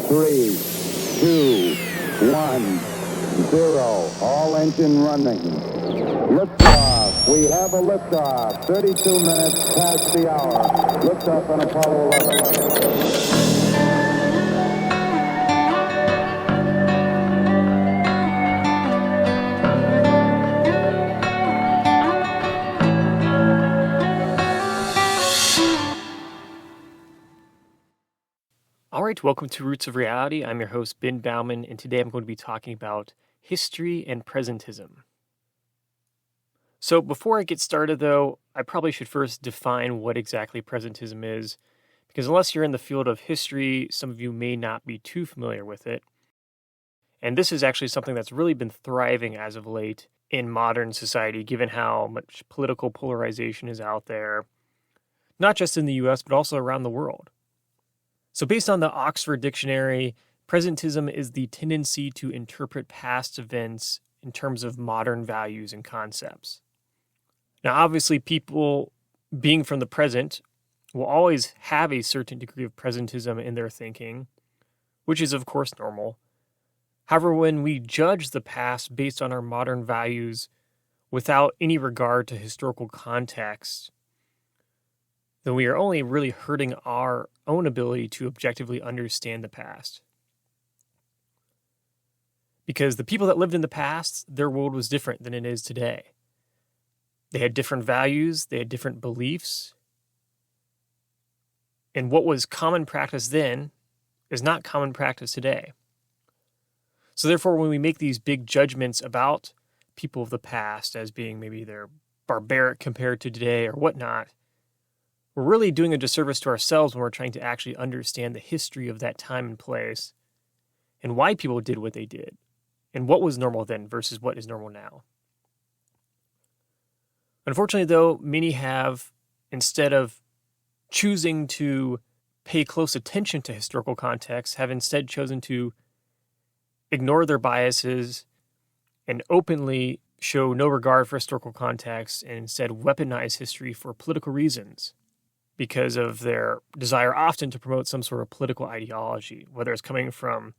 3, 2, 1, 0. All engine running. Liftoff. We have a liftoff. 32 minutes past the hour. Liftoff on Apollo 11. All right, welcome to Roots of Reality. I'm your host, Ben Baumann, and today I'm going to be talking about history and presentism. So before I get started, though, I probably should first define what exactly presentism is, because unless you're in the field of history, some of you may not be too familiar with it. And this is actually something that's really been thriving as of late in modern society, given how much political polarization is out there, not just in the US, but also around the world. So based on the Oxford Dictionary, presentism is the tendency to interpret past events in terms of modern values and concepts. Now, obviously, people being from the present will always have a certain degree of presentism in their thinking, which is, of course, normal. However, when we judge the past based on our modern values without any regard to historical context, then we are only really hurting our own ability to objectively understand the past. Because the people that lived in the past, their world was different than it is today. They had different values, they had different beliefs, and what was common practice then is not common practice today. So therefore, when we make these big judgments about people of the past as being maybe they're barbaric compared to today or whatnot, we're really doing a disservice to ourselves when we're trying to actually understand the history of that time and place and why people did what they did and what was normal then versus what is normal now. Unfortunately, though, many have, instead of choosing to pay close attention to historical context, have instead chosen to ignore their biases and openly show no regard for historical context and instead weaponize history for political reasons, because of their desire often to promote some sort of political ideology, whether it's coming from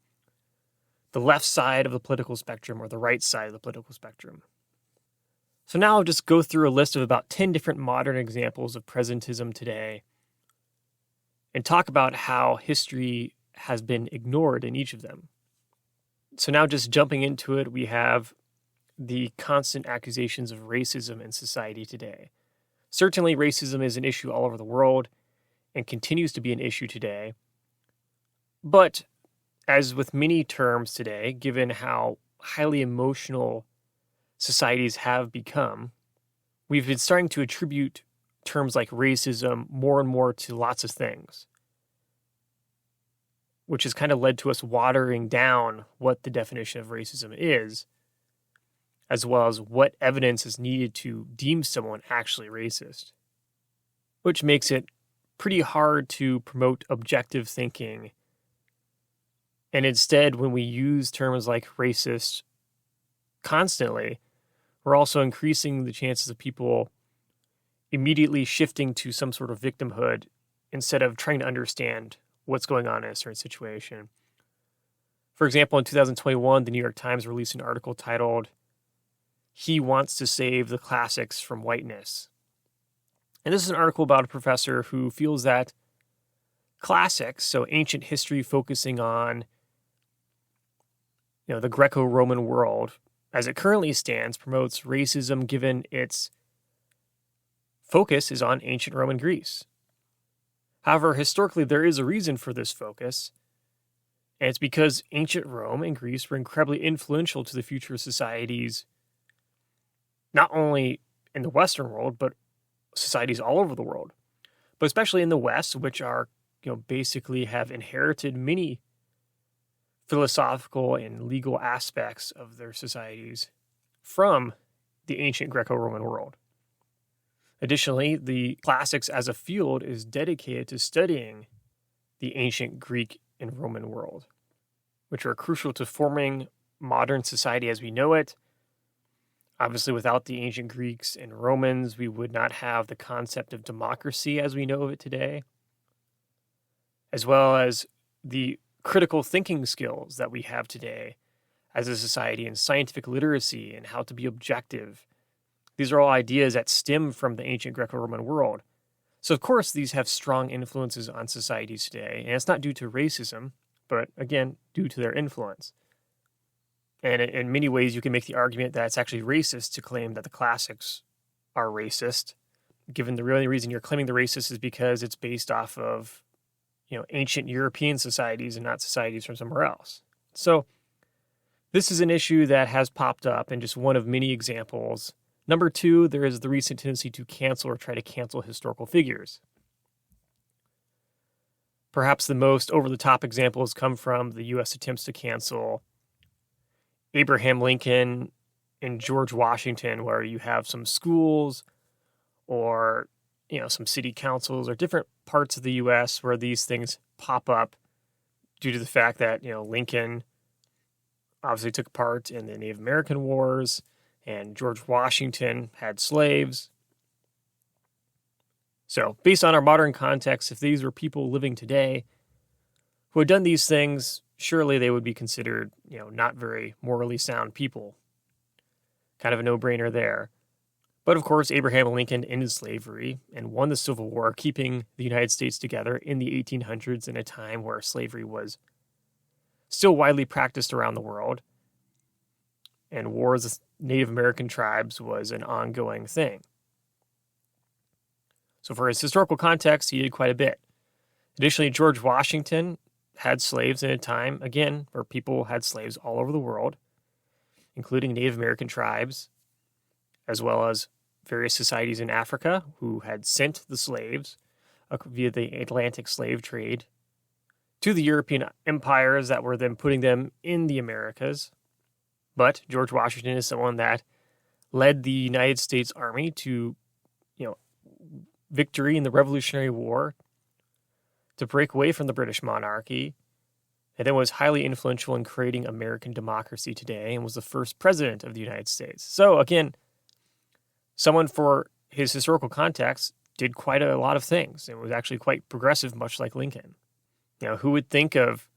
the left side of the political spectrum or the right side of the political spectrum. So now I'll just go through a list of about 10 different modern examples of presentism today and talk about how history has been ignored in each of them. So now just jumping into it, we have the constant accusations of racism in society today. Certainly, racism is an issue all over the world and continues to be an issue today. But as with many terms today, given how highly emotional societies have become, we've been starting to attribute terms like racism more and more to lots of things, which has kind of led to us watering down what the definition of racism is, as well as what evidence is needed to deem someone actually racist, which makes it pretty hard to promote objective thinking. And instead, when we use terms like racist constantly, we're also increasing the chances of people immediately shifting to some sort of victimhood instead of trying to understand what's going on in a certain situation. For example, in 2021, the New York Times released an article titled, "He Wants to Save the Classics from Whiteness." And this is an article about a professor who feels that classics, so ancient history focusing on the Greco-Roman world, as it currently stands, promotes racism given its focus is on ancient Roman Greece. However, historically, there is a reason for this focus, and it's because ancient Rome and Greece were incredibly influential to the future of societies, not only in the Western world, but societies all over the world, but especially in the West, which are, basically have inherited many philosophical and legal aspects of their societies from the ancient Greco-Roman world. Additionally, the classics as a field is dedicated to studying the ancient Greek and Roman world, which are crucial to forming modern society as we know it. Obviously, without the ancient Greeks and Romans, we would not have the concept of democracy as we know of it today, as well as the critical thinking skills that we have today as a society, and scientific literacy and how to be objective. These are all ideas that stem from the ancient Greco-Roman world. So of course, these have strong influences on societies today, and it's not due to racism, but again, due to their influence. And in many ways, you can make the argument that it's actually racist to claim that the classics are racist, given the only reason you're claiming the racist is because it's based off of, ancient European societies and not societies from somewhere else. So this is an issue that has popped up, and just one of many examples. Number two, there is the recent tendency to cancel or try to cancel historical figures. Perhaps the most over-the-top examples come from the U.S. attempts to cancel Abraham Lincoln and George Washington, where you have some schools or some city councils or different parts of the U.S. where these things pop up due to the fact that Lincoln obviously took part in the Native American Wars, and George Washington had slaves. So, based on our modern context, if these were people living today who had done these things, surely they would be considered, not very morally sound people. Kind of a no-brainer there. But of course, Abraham Lincoln ended slavery and won the Civil War, keeping the United States together in the 1800s in a time where slavery was still widely practiced around the world, and wars with Native American tribes was an ongoing thing. So for his historical context, he did quite a bit. Additionally, George Washington had slaves in a time, again, where people had slaves all over the world, including Native American tribes, as well as various societies in Africa who had sent the slaves via the Atlantic slave trade to the European empires that were then putting them in the Americas. But George Washington is someone that led the United States Army to, victory in the Revolutionary War, to break away from the British monarchy, and then was highly influential in creating American democracy today and was the first president of the United States. So again, someone for his historical context did quite a lot of things and was actually quite progressive, much like Lincoln. Who would think of,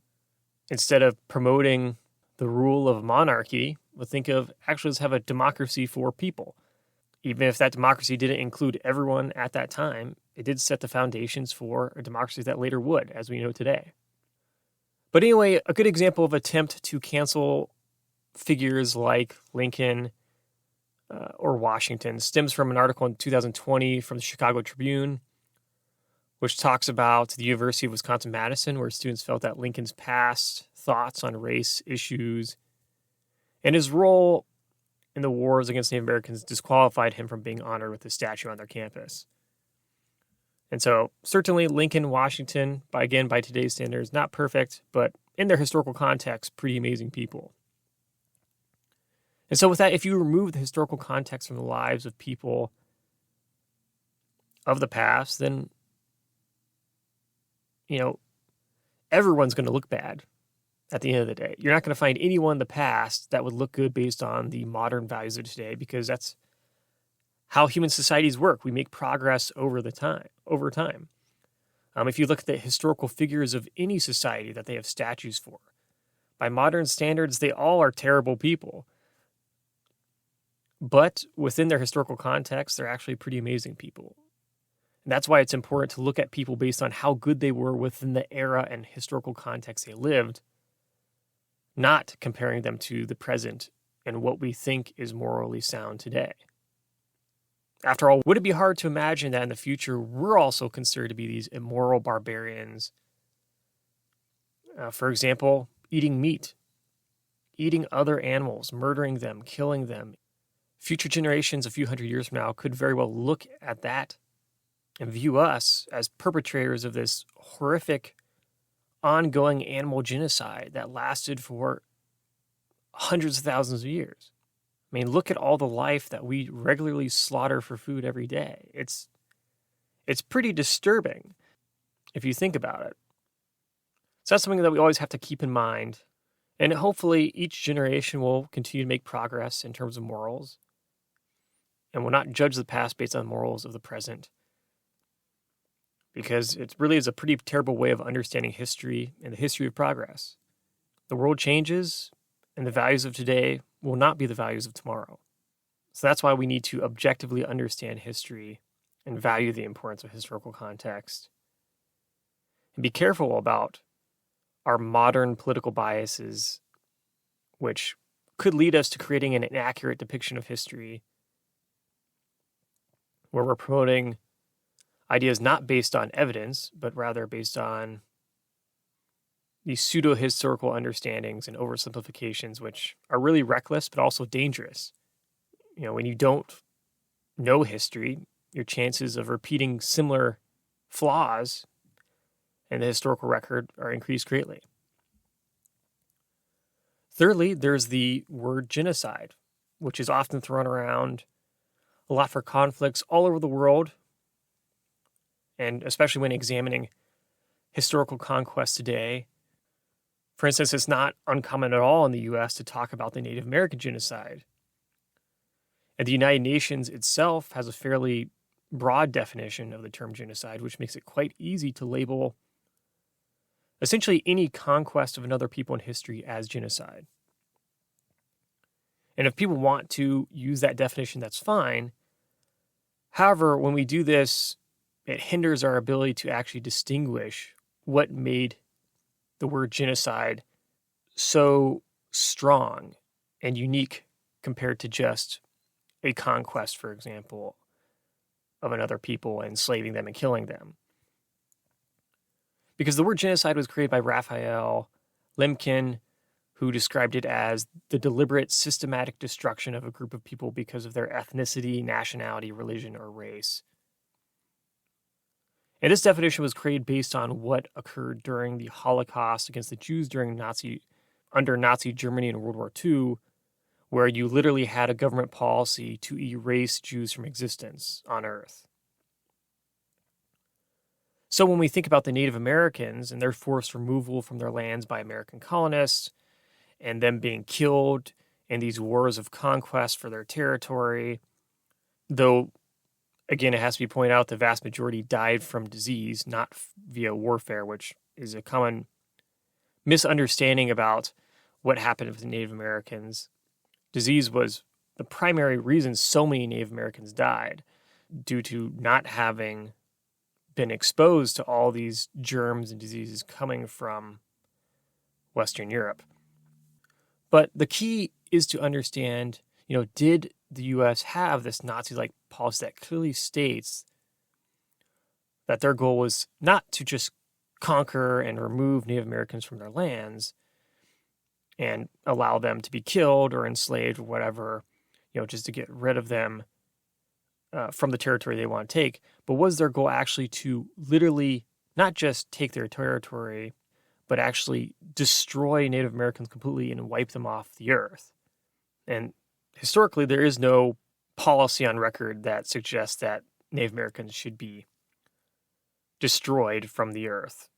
instead of promoting the rule of monarchy, would think of actually let's have a democracy for people. Even if that democracy didn't include everyone at that time, it did set the foundations for a democracy that later would, as we know today. But anyway, a good example of attempt to cancel figures like Lincoln or Washington stems from an article in 2020 from the Chicago Tribune, which talks about the University of Wisconsin-Madison, where students felt that Lincoln's past thoughts on race issues and his role in the wars against Native Americans disqualified him from being honored with a statue on their campus. And so certainly Lincoln, Washington, by today's standards, not perfect, but in their historical context, pretty amazing people. And so with that, if you remove the historical context from the lives of people of the past, then, everyone's going to look bad at the end of the day. You're not going to find anyone in the past that would look good based on the modern values of today, because that's how human societies work. We make progress over time. If you look at the historical figures of any society that they have statues for, by modern standards, they all are terrible people. But within their historical context, they're actually pretty amazing people. And that's why it's important to look at people based on how good they were within the era and historical context they lived, not comparing them to the present and what we think is morally sound today. After all, would it be hard to imagine that in the future we're also considered to be these immoral barbarians? For example, eating meat, eating other animals, murdering them, killing them. Future generations a few hundred years from now could very well look at that and view us as perpetrators of this horrific, ongoing animal genocide that lasted for hundreds of thousands of years. I mean, look at all the life that we regularly slaughter for food every day. It's pretty disturbing if you think about it. So that's something that we always have to keep in mind. And hopefully each generation will continue to make progress in terms of morals and will not judge the past based on morals of the present. because it really is a pretty terrible way of understanding history and the history of progress. The world changes, and the values of today will not be the values of tomorrow. So that's why we need to objectively understand history and value the importance of historical context. And be careful about our modern political biases, which could lead us to creating an inaccurate depiction of history, where we're promoting ideas not based on evidence, but rather based on these pseudo-historical understandings and oversimplifications, which are really reckless, but also dangerous. When you don't know history, your chances of repeating similar flaws in the historical record are increased greatly. Thirdly, there's the word genocide, which is often thrown around a lot for conflicts all over the world, and especially when examining historical conquest today. For instance, it's not uncommon at all in the U.S. to talk about the Native American genocide. And the United Nations itself has a fairly broad definition of the term genocide, which makes it quite easy to label essentially any conquest of another people in history as genocide. And if people want to use that definition, that's fine. However, when we do this, it hinders our ability to actually distinguish what made the word genocide so strong and unique compared to just a conquest, for example, of another people, enslaving them and killing them. Because the word genocide was created by Raphael Lemkin, who described it as the deliberate, systematic destruction of a group of people because of their ethnicity, nationality, religion, or race. And this definition was created based on what occurred during the Holocaust against the Jews under Nazi Germany in World War II, where you literally had a government policy to erase Jews from existence on Earth. So when we think about the Native Americans and their forced removal from their lands by American colonists, and them being killed in these wars of conquest for their territory, though, again, it has to be pointed out the vast majority died from disease, not via warfare, which is a common misunderstanding about what happened with the Native Americans. Disease was the primary reason so many Native Americans died, due to not having been exposed to all these germs and diseases coming from Western Europe. But the key is to understand, did the U.S. have this Nazi-like policy that clearly states that their goal was not to just conquer and remove Native Americans from their lands and allow them to be killed or enslaved or whatever, just to get rid of them from the territory they want to take, but was their goal actually to literally not just take their territory, but actually destroy Native Americans completely and wipe them off the earth? And historically, there is no policy on record that suggests that Native Americans should be destroyed from the earth,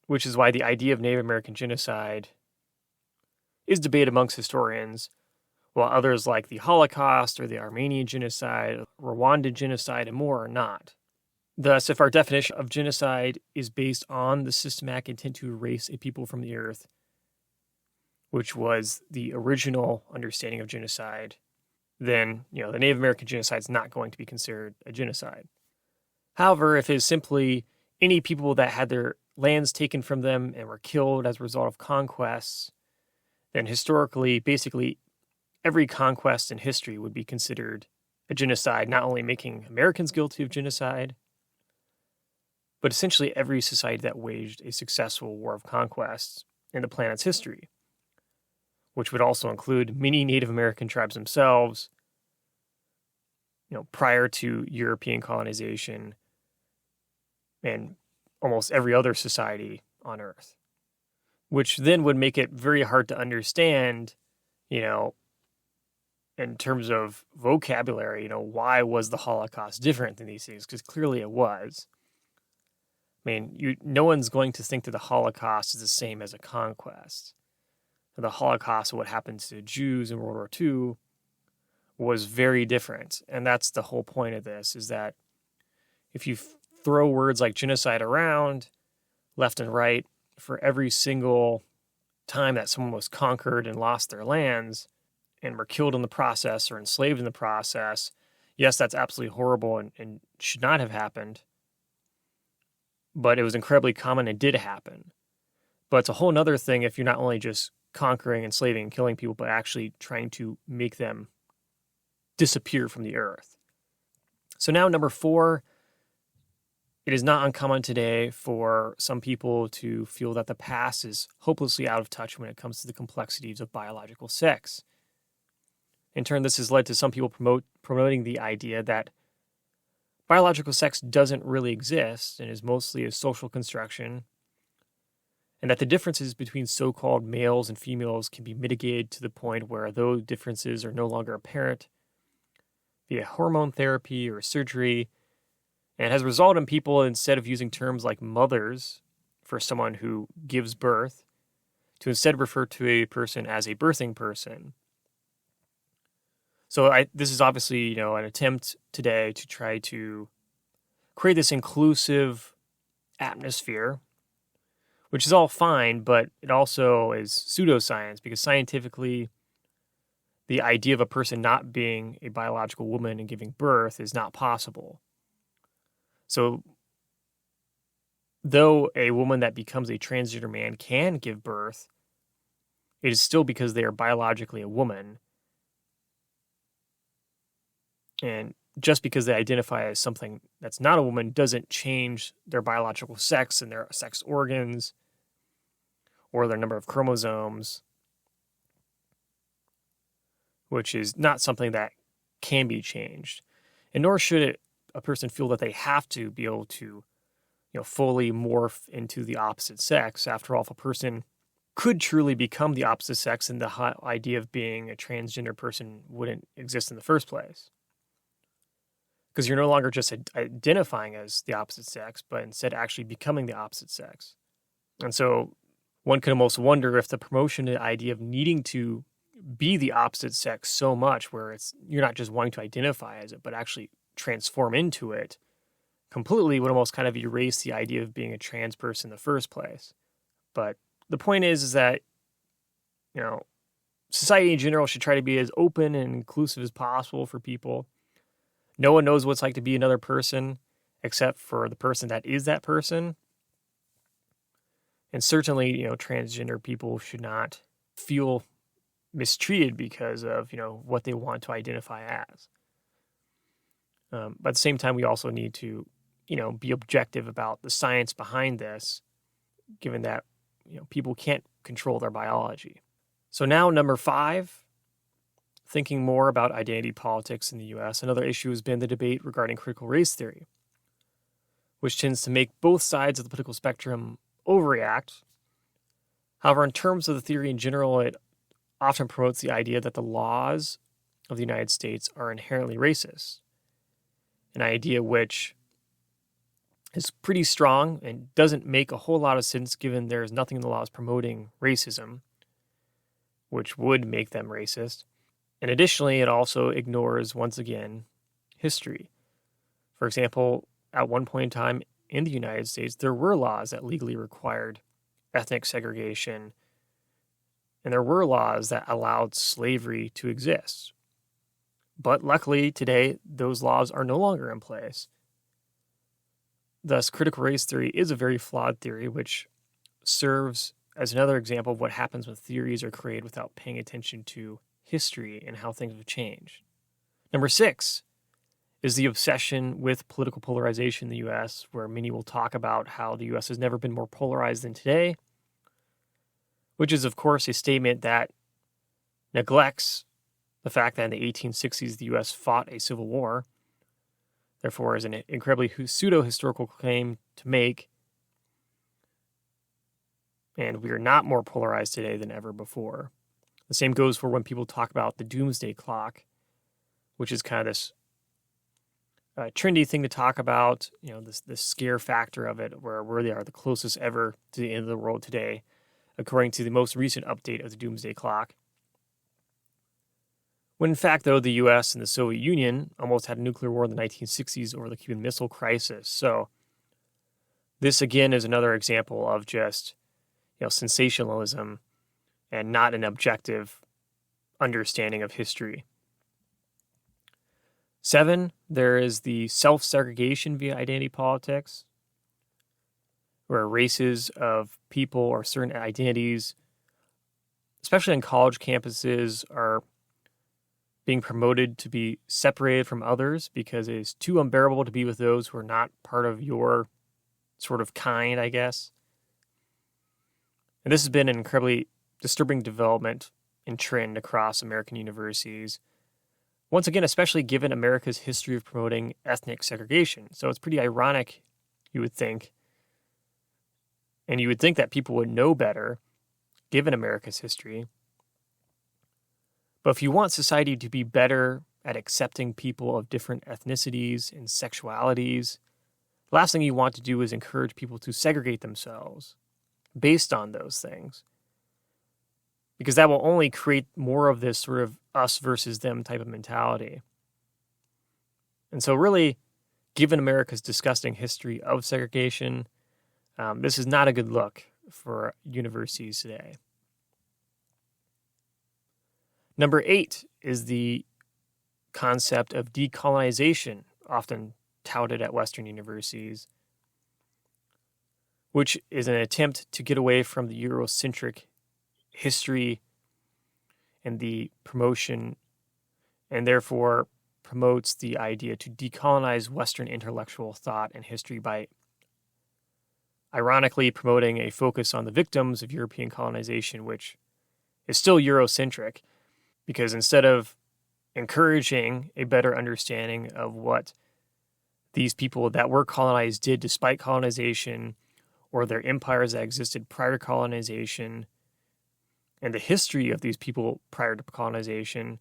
which is why the idea of Native American genocide is debated amongst historians, while others like the Holocaust or the Armenian genocide, Rwandan genocide, and more are not. Thus, if our definition of genocide is based on the systematic intent to erase a people from the earth, which was the original understanding of genocide, then, the Native American genocide is not going to be considered a genocide. However, if it is simply any people that had their lands taken from them and were killed as a result of conquests, then historically, basically, every conquest in history would be considered a genocide, not only making Americans guilty of genocide, but essentially every society that waged a successful war of conquest in the planet's history, which would also include many Native American tribes themselves, prior to European colonization, and almost every other society on Earth, which then would make it very hard to understand, in terms of vocabulary, why was the Holocaust different than these things? Because clearly it was. No one's going to think that the Holocaust is the same as a conquest. The Holocaust, what happened to Jews in World War II, was very different. And that's the whole point of this, is that if you throw words like genocide around left and right for every single time that someone was conquered and lost their lands and were killed in the process or enslaved in the process, yes, that's absolutely horrible and should not have happened. But it was incredibly common and did happen. But it's a whole other thing if you're not only just conquering, enslaving, and killing people, but actually trying to make them disappear from the earth. So now, number 4, it is not uncommon today for some people to feel that the past is hopelessly out of touch when it comes to the complexities of biological sex. In turn, this has led to some people promoting the idea that biological sex doesn't really exist and is mostly a social construction, and that the differences between so-called males and females can be mitigated to the point where those differences are no longer apparent via hormone therapy or surgery, and has resulted in people, instead of using terms like mothers for someone who gives birth, to instead refer to a person as a birthing person. So this is obviously, an attempt today to try to create this inclusive atmosphere, which is all fine, but it also is pseudoscience, because scientifically, the idea of a person not being a biological woman and giving birth is not possible. So, though a woman that becomes a transgender man can give birth, it is still because they are biologically a woman. And just because they identify as something that's not a woman doesn't change their biological sex and their sex organs or their number of chromosomes, which is not something that can be changed. And nor should a person feel that they have to be able to, fully morph into the opposite sex. After all, if a person could truly become the opposite sex, then the idea of being a transgender person wouldn't exist in the first place. Because you're no longer just identifying as the opposite sex, but instead actually becoming the opposite sex. And so one can almost wonder if the promotion of the idea of needing to be the opposite sex so much, where you're not just wanting to identify as it, but actually transform into it, completely would almost kind of erase the idea of being a trans person in the first place. But the point is that, society in general should try to be as open and inclusive as possible for people. No one knows what it's like to be another person except for the person that is that person. And certainly, transgender people should not feel mistreated because of, what they want to identify as. But at the same time, we also need to, be objective about the science behind this, given that, people can't control their biology. So now, number 5, thinking more about identity politics in the U.S., another issue has been the debate regarding critical race theory, which tends to make both sides of the political spectrum overreact. However, in terms of the theory in general, it often promotes the idea that the laws of the United States are inherently racist, an idea which is pretty strong and doesn't make a whole lot of sense given there is nothing in the laws promoting racism, which would make them racist. And additionally, it also ignores, once again, history. For example, at one point in time in the United States, there were laws that legally required ethnic segregation, and there were laws that allowed slavery to exist. But luckily, today, those laws are no longer in place. Thus, critical race theory is a very flawed theory, which serves as another example of what happens when theories are created without paying attention to history and how things have changed. Number 6 is the obsession with political polarization in the U.S., where many will talk about how the U.S. has never been more polarized than today, which is, of course, a statement that neglects the fact that in the 1860s, the U.S. fought a civil war, therefore is an incredibly pseudo-historical claim to make, and we are not more polarized today than ever before. The same goes for when people talk about the doomsday clock, which is kind of this trendy thing to talk about, this scare factor of it, where they are the closest ever to the end of the world today, according to the most recent update of the doomsday clock, When in fact, though, the US and the Soviet Union almost had a nuclear war in the 1960s over the Cuban Missile Crisis. So this, again, is another example of just, sensationalism and not an objective understanding of history. 7, there is the self-segregation via identity politics, where races of people or certain identities, especially on college campuses, are being promoted to be separated from others because it is too unbearable to be with those who are not part of your sort of kind, I guess. And this has been an incredibly disturbing development and trend across American universities. Once again, especially given America's history of promoting ethnic segregation. So it's pretty ironic, you would think. And you would think that people would know better, given America's history. But if you want society to be better at accepting people of different ethnicities and sexualities, the last thing you want to do is encourage people to segregate themselves based on those things. Because that will only create more of this sort of us versus them type of mentality. And so really, given America's disgusting history of segregation, this is not a good look for universities today. Number 8 is the concept of decolonization, often touted at Western universities, which is an attempt to get away from the Eurocentric history and the promotion, and therefore promotes the idea to decolonize Western intellectual thought and history by ironically promoting a focus on the victims of European colonization, which is still Eurocentric, because instead of encouraging a better understanding of what these people that were colonized did despite colonization, or their empires that existed prior to colonization, and the history of these people prior to colonization.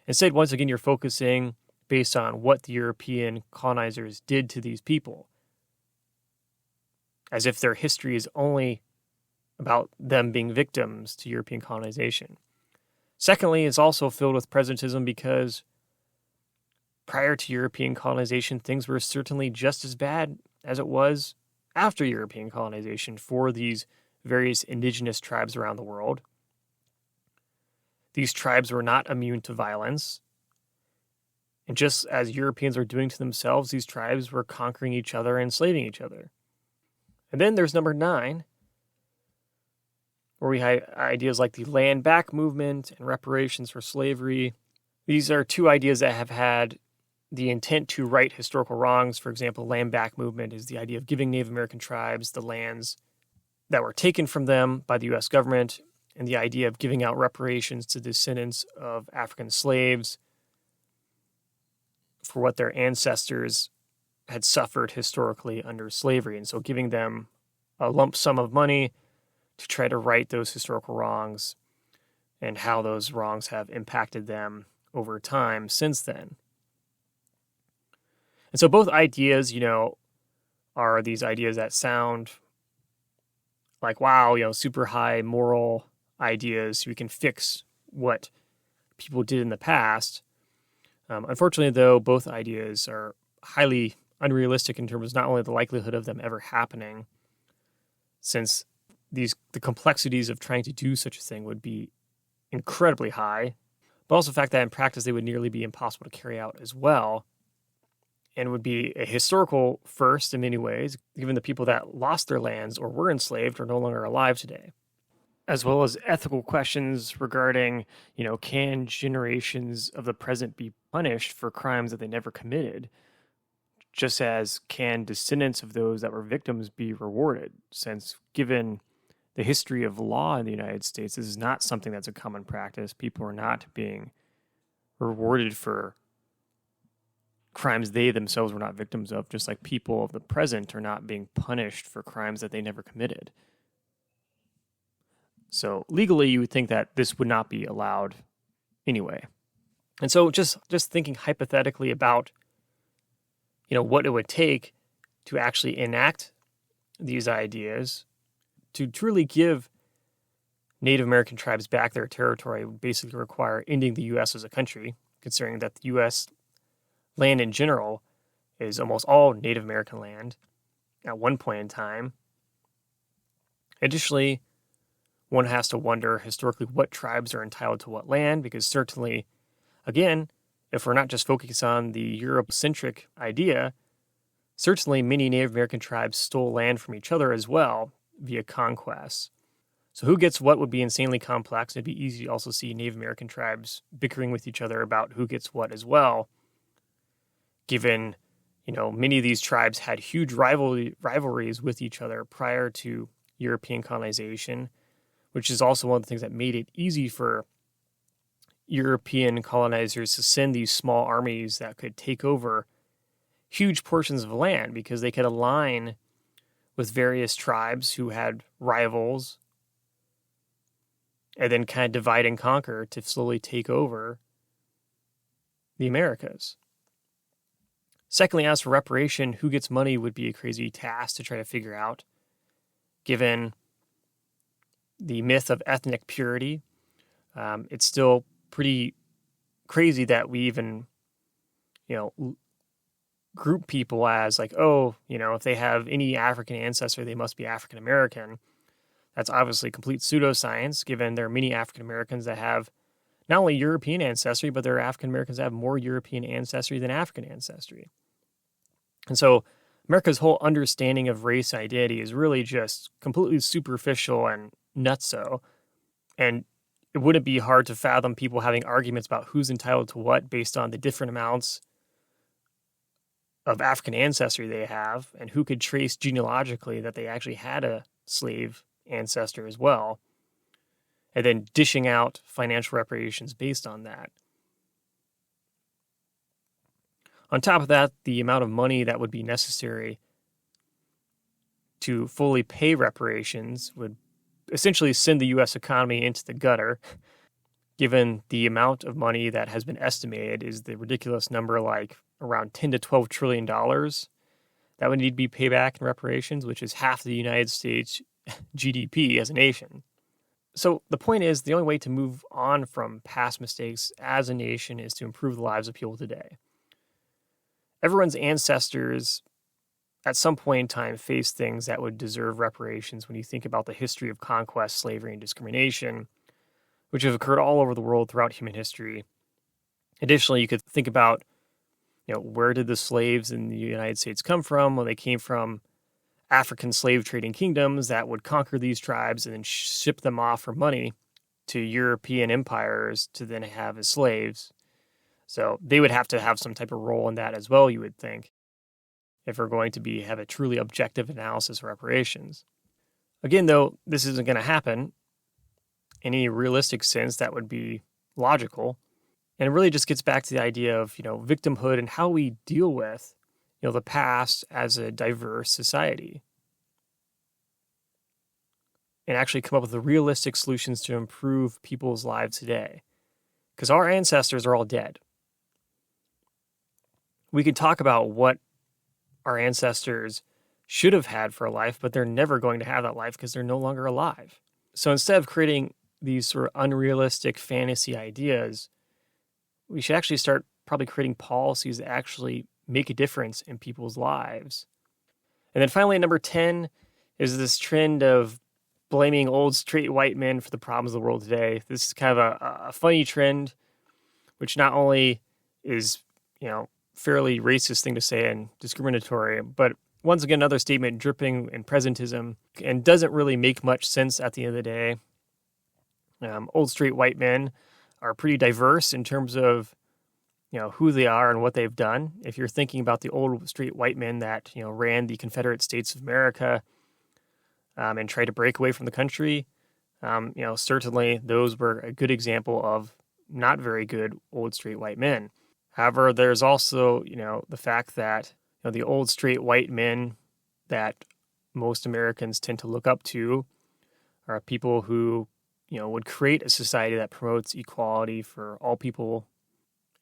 Instead, once again, you're focusing based on what the European colonizers did to these people, as if their history is only about them being victims to European colonization. Secondly, it's also filled with presentism because prior to European colonization, things were certainly just as bad as it was after European colonization for these various indigenous tribes around the world. These tribes were not immune to violence. And just as Europeans were doing to themselves, these tribes were conquering each other and enslaving each other. And then there's number 9, where we have ideas like the land back movement and reparations for slavery. These are two ideas that have had the intent to right historical wrongs. For example, land back movement is the idea of giving Native American tribes the lands that were taken from them by the U.S. government, and the idea of giving out reparations to descendants of African slaves for what their ancestors had suffered historically under slavery. And so giving them a lump sum of money to try to right those historical wrongs and how those wrongs have impacted them over time since then. And so both ideas, are these ideas that sound like, wow, super high moral ideas. We can fix what people did in the past. Unfortunately, though, both ideas are highly unrealistic in terms of not only the likelihood of them ever happening, since the complexities of trying to do such a thing would be incredibly high, but also the fact that in practice they would nearly be impossible to carry out as well, and would be a historical first in many ways, given the people that lost their lands or were enslaved are no longer alive today, as well as ethical questions regarding, can generations of the present be punished for crimes that they never committed, just as can descendants of those that were victims be rewarded, since given the history of law in the United States, this is not something that's a common practice. People are not being rewarded for crimes they themselves were not victims of, just like people of the present are not being punished for crimes that they never committed. So legally, you would think that this would not be allowed anyway. And so just thinking hypothetically about, what it would take to actually enact these ideas, to truly give Native American tribes back their territory would basically require ending the U.S. as a country, considering that the U.S. land in general is almost all Native American land at one point in time. Additionally, one has to wonder historically what tribes are entitled to what land, because certainly, again, if we're not just focusing on the Eurocentric idea, certainly many Native American tribes stole land from each other as well via conquest. So who gets what would be insanely complex. It'd be easy to also see Native American tribes bickering with each other about who gets what as well, given, many of these tribes had huge rivalries with each other prior to European colonization, which is also one of the things that made it easy for European colonizers to send these small armies that could take over huge portions of land, because they could align with various tribes who had rivals and then kind of divide and conquer to slowly take over the Americas. Secondly, as for reparation, who gets money would be a crazy task to try to figure out, given the myth of ethnic purity. It's still pretty crazy that we even, group people as like, if they have any African ancestry, they must be African American. That's obviously complete pseudoscience, given there are many African Americans that have not only European ancestry, but there are African Americans that have more European ancestry than African ancestry. And so America's whole understanding of race identity is really just completely superficial and nutso. And it wouldn't be hard to fathom people having arguments about who's entitled to what based on the different amounts of African ancestry they have, and who could trace genealogically that they actually had a slave ancestor as well, and then dishing out financial reparations based on that. On top of that, the amount of money that would be necessary to fully pay reparations would essentially send the U.S. economy into the gutter, given the amount of money that has been estimated is the ridiculous number, like around $10 to $12 trillion that would need to be paid back in reparations, which is half the United States GDP as a nation. So the point is, the only way to move on from past mistakes as a nation is to improve the lives of people today. Everyone's ancestors at some point in time faced things that would deserve reparations when you think about the history of conquest, slavery, and discrimination, which have occurred all over the world throughout human history. Additionally, you could think about, where did the slaves in the United States come from? Well, they came from African slave trading kingdoms that would conquer these tribes and then ship them off for money to European empires to then have as slaves. So they would have to have some type of role in that as well, you would think, if we're going to have a truly objective analysis of reparations. Again, though, this isn't going to happen in any realistic sense that would be logical. And it really just gets back to the idea of, victimhood and how we deal with, the past as a diverse society. And actually come up with the realistic solutions to improve people's lives today. Because our ancestors are all dead. We could talk about what our ancestors should have had for a life, but they're never going to have that life because they're no longer alive. So instead of creating these sort of unrealistic fantasy ideas, we should actually start probably creating policies that actually make a difference in people's lives. And then finally, number 10 is this trend of blaming old straight white men for the problems of the world today. This is kind of a funny trend, which not only is, fairly racist thing to say and discriminatory, but once again, another statement dripping in presentism and doesn't really make much sense at the end of the day. Old straight white men are pretty diverse in terms of, who they are and what they've done. If you're thinking about the old straight white men that, ran the Confederate States of America and tried to break away from the country, certainly those were a good example of not very good old straight white men. However, there's also, the fact that, the old straight white men that most Americans tend to look up to are people who, would create a society that promotes equality for all people,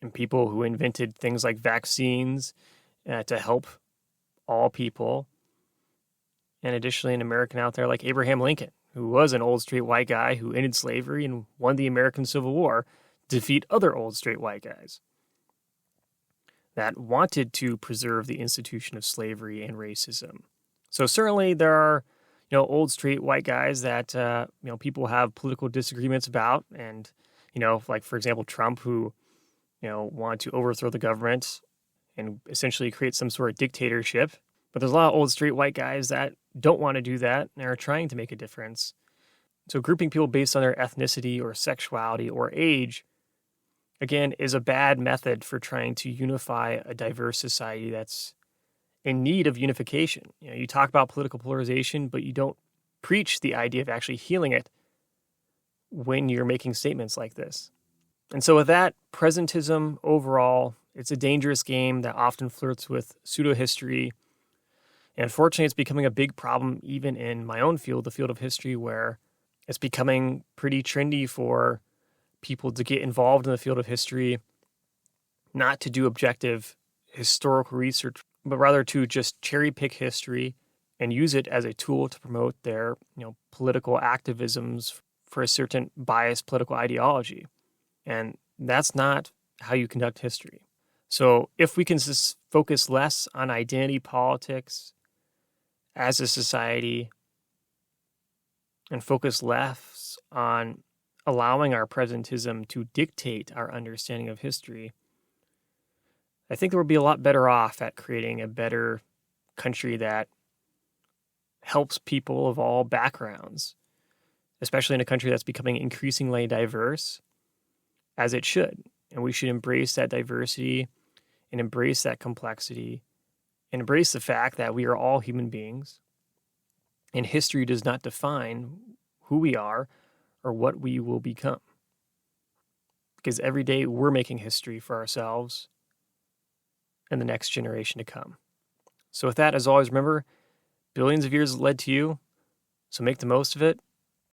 and people who invented things like vaccines to help all people. And additionally, an American out there like Abraham Lincoln, who was an old straight white guy who ended slavery and won the American Civil War, defeat other old straight white guys that wanted to preserve the institution of slavery and racism. So certainly there are, old straight white guys that, people have political disagreements about. And, like, for example, Trump, who, wanted to overthrow the government and essentially create some sort of dictatorship. But there's a lot of old straight white guys that don't want to do that and are trying to make a difference. So grouping people based on their ethnicity or sexuality or age, again, is a bad method for trying to unify a diverse society that's in need of unification. You talk about political polarization, but you don't preach the idea of actually healing it when you're making statements like this. And so with that, presentism overall, it's a dangerous game that often flirts with pseudo-history. And unfortunately, it's becoming a big problem even in my own field, the field of history, where it's becoming pretty trendy for people to get involved in the field of history, not to do objective historical research, but rather to just cherry pick history and use it as a tool to promote their, political activisms for a certain biased political ideology. And that's not how you conduct history. So if we can just focus less on identity politics as a society and focus less on allowing our presentism to dictate our understanding of history, I think that we'll be a lot better off at creating a better country that helps people of all backgrounds, especially in a country that's becoming increasingly diverse, as it should. And we should embrace that diversity and embrace that complexity and embrace the fact that we are all human beings, and history does not define who we are or what we will become. Because every day we're making history for ourselves and the next generation to come. So with that, as always, remember, billions of years led to you, so make the most of it